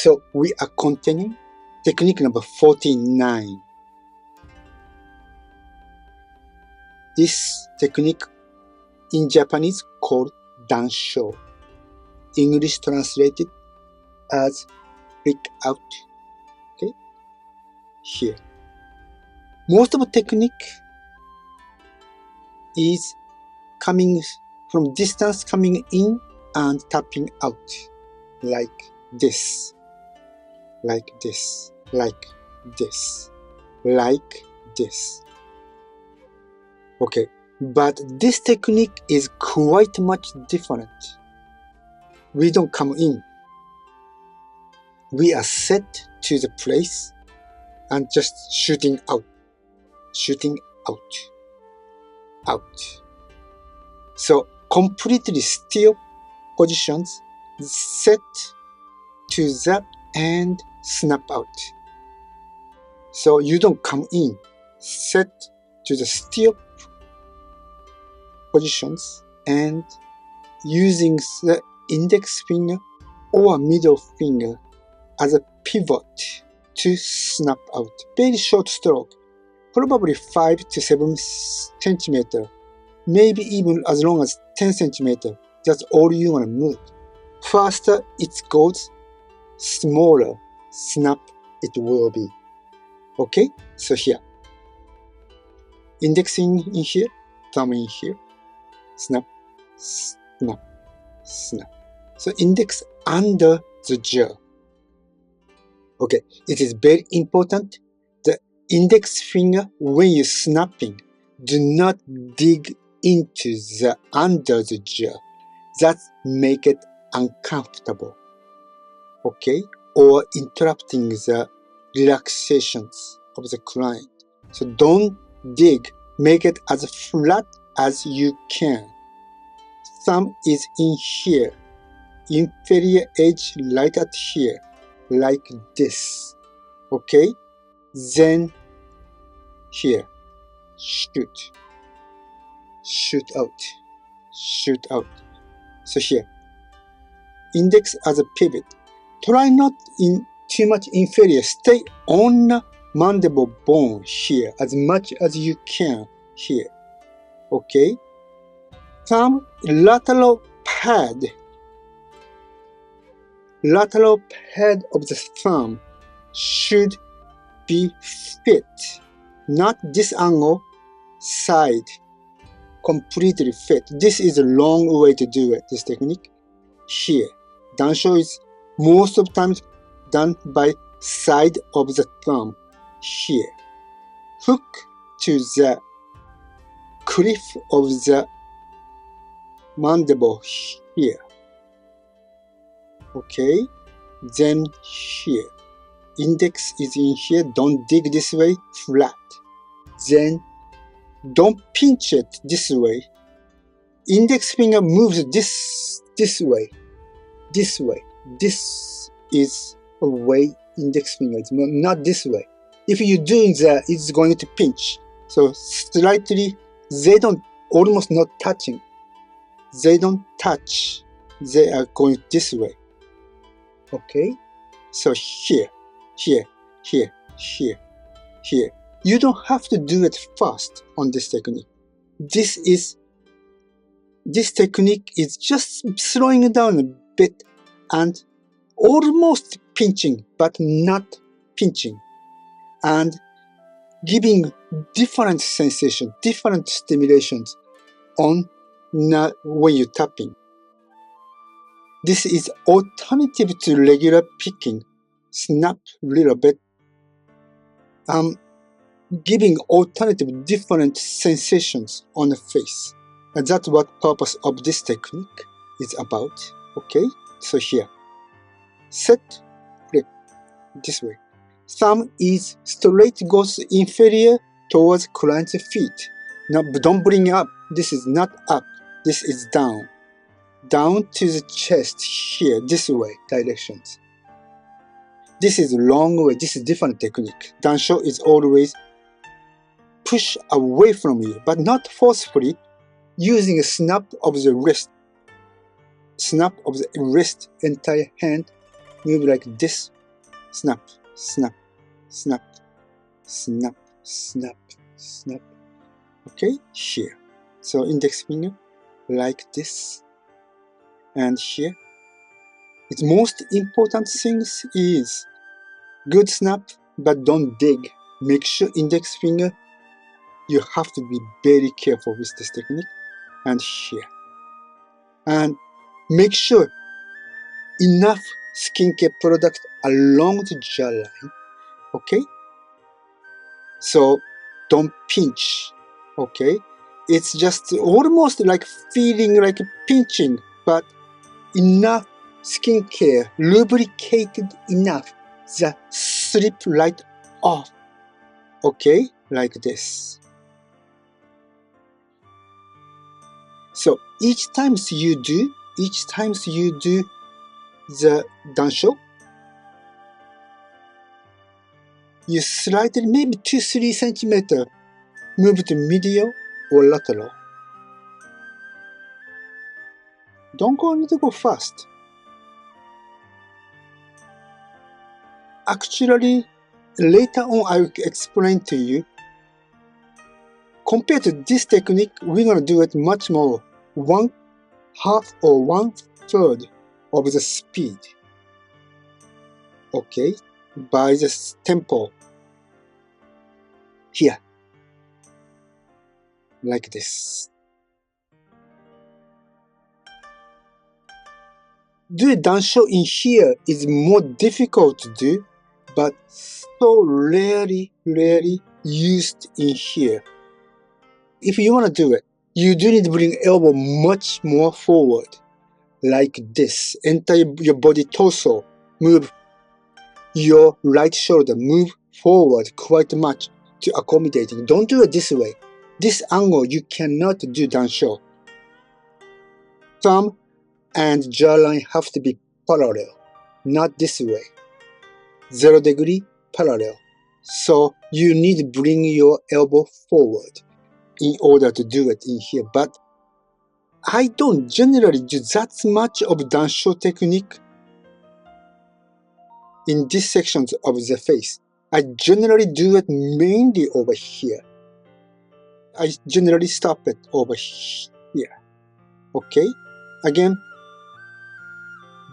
So we are continuing technique number 49. This technique in Japanese called dansho. English translated as flick out. Okay, here. Most of the technique is coming from distance, coming in and tapping out, like this, like this, like this, like this. Okay, but this technique is quite much different. We don't come in. We are set to the place and just shooting out, out. So completely still positions, set to that and snap out. So you don't come in, set to the still positions and using the index finger or middle finger as a pivot to snap out. Very short stroke, probably 5 to 7 centimeters, maybe even as long as 10 centimeters. That's all you want to move. Faster it goes, smaller snap it will be. Okay, so here, index in here, thumb in here, snap, snap, snap. So index under the jaw. Okay, it is very important. The index finger, when you're snapping, do not dig into the under the jaw. That make it uncomfortable. Okay, or interrupting the relaxations of the client. So don't dig. Make it as flat as you can. Thumb is in here. Inferior edge right at here. Like this. Okay? Then here. Shoot. Shoot out. Shoot out. So here. Index as a pivot. Try not in too much inferior. Stay on the mandible bone here as much as you can here. Okay? Thumb lateral pad. Lateral pad of the thumb should be fit. Not this angle, side. Completely fit. This is a long way to do it, this technique. Here. Dansho is most of the times done by side of the thumb. Here. Hook to the cliff of the mandible here. Okay, then here. Index is in here. Don't dig this way, flat. Then don't pinch it this way. Index finger moves this way. This way. This is a way index finger. It's not this way. If you're doing that, it's going to pinch. So slightly, they don't, almost not touching. They don't touch. They are going this way. Okay? So here, here, here, here, here. You don't have to do it fast on this technique. This technique is just slowing it down a bit and almost pinching, but not pinching. And giving different sensation, different stimulations on when you're tapping. This is alternative to regular picking. Snap a little bit. Giving alternative different sensations on the face. And that's what purpose of this technique is about. Okay, so here. Set, flip, this way. Thumb is straight, goes inferior towards client's feet. Now don't bring up. This is not up. This is down. Down to the chest here, this way, directions. This is a long way. This is different technique. Dansho is always push away from you, but not forcefully, using a snap of the wrist. Snap of the wrist, entire hand, move like this. Snap, snap, snap, snap, snap, snap. Okay, here. So index finger like this. And here. Its most important things is good snap, but don't dig. Make sure index finger, you have to be very careful with this technique. And here. And make sure enough skincare product along the jawline. Okay? So don't pinch. Okay? It's just almost like feeling like pinching, but enough skincare, lubricated enough that slip right off. Okay? Like this. So each time you do the dansho, you slightly, maybe 2-3 centimeters, move to medial or lateral. Don't need to go fast. Actually, later on I will explain to you. Compared to this technique, we're going to do it much more. 1/2 or 1/3 of the speed. Okay? By the tempo. Here. Like this. Do dansho in here is more difficult to do, but so rarely used in here. If you want to do it, you do need to bring elbow much more forward. Like this. Enter your body torso. Move your right shoulder. Move forward quite much to accommodate it. Don't do it this way. This angle you cannot do dansho. Thumb and jawline have to be parallel. Not this way. 0 degree parallel. So you need to bring your elbow forward in order to do it in here. But I don't generally do that much of dansho technique in these sections of the face. I generally do it mainly over here. I generally stop it over here. Okay? Again,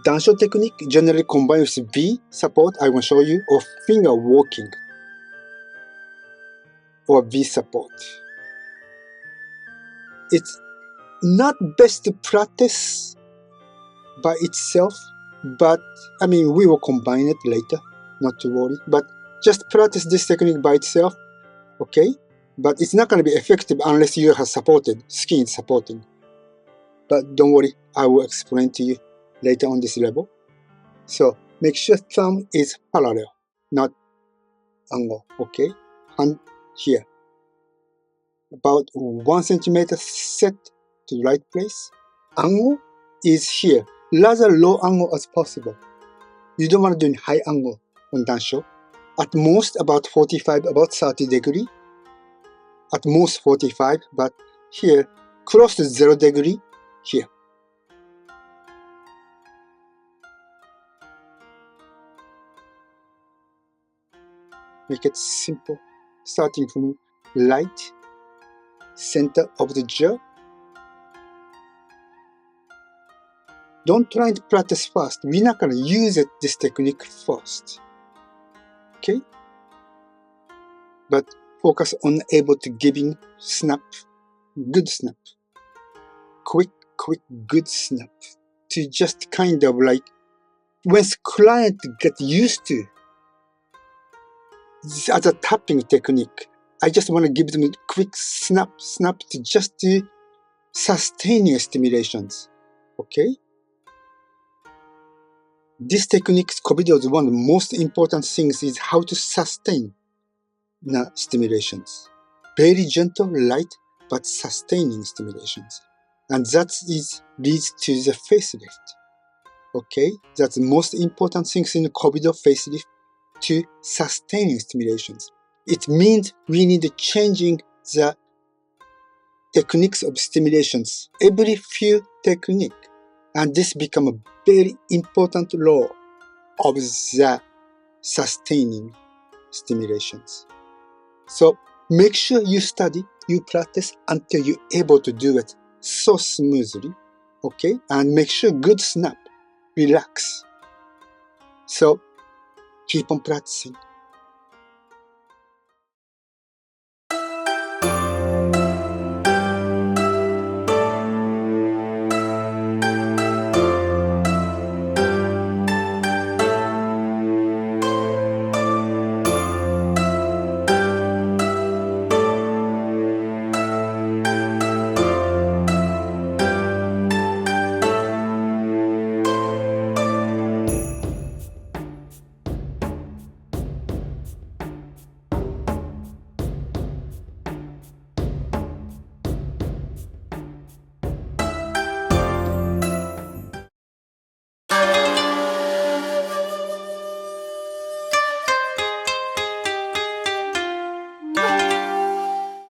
dansho technique generally combined with V support, I will show you, or finger walking, or V support. It's not best to practice by itself, but I mean, we will combine it later, not to worry. But just practice this technique by itself, okay? But it's not going to be effective unless you have supported, skin supporting. But don't worry, I will explain to you later on this level. So make sure thumb is parallel, not angle, okay? Hand here. About 1 centimeter set to the right place. Angle is here. Rather low angle as possible. You don't want to do high angle on dansho. At most about 45, about 30 degree. At most 45, but here close to 0 degree here. Make it simple, starting from right center of the jaw. Don't try to practice fast. We're not going to use this technique first. Okay? But focus on able to giving snap, good snap. Quick, good snap. To just kind of like, when client get used to this as a tapping technique, I just want to give them a quick snap to just do sustained stimulations. Okay? This technique, KOBIDO, is one of the most important things is how to sustain the stimulations. Very gentle, light, but sustaining stimulations. And that leads to the facelift. Okay? That's the most important things in the KOBIDO facelift, to sustaining stimulations. It means we need changing the techniques of stimulations every few techniques. And this become a very important role. of the sustaining stimulations. So make sure you study, you practice until you're able to do it so smoothly, okay? And make sure good snap, relax. So keep on practicing.